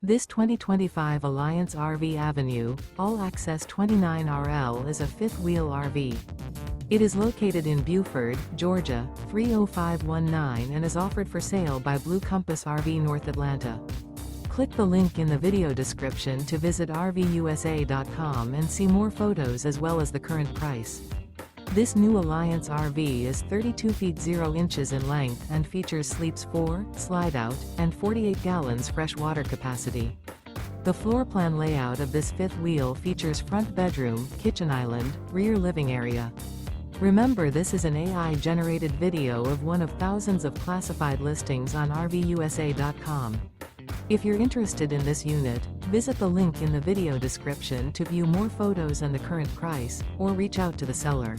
This 2025 Alliance RV Avenue, all-access 29RL is a fifth-wheel RV. It is located in Buford, Georgia, 30519 and is offered for sale by Blue Compass RV North Atlanta. Click the link in the video description to visit RVUSA.com and see more photos as well as the current price. This new Alliance RV is 32 feet 0 inches in length and features sleeps 4, slide-out, and 48 gallons fresh water capacity. The floor plan layout of this fifth wheel features front bedroom, kitchen island, rear living area. Remember, this is an AI-generated video of one of thousands of classified listings on RVUSA.com. If you're interested in this unit, visit the link in the video description to view more photos and the current price, or reach out to the seller.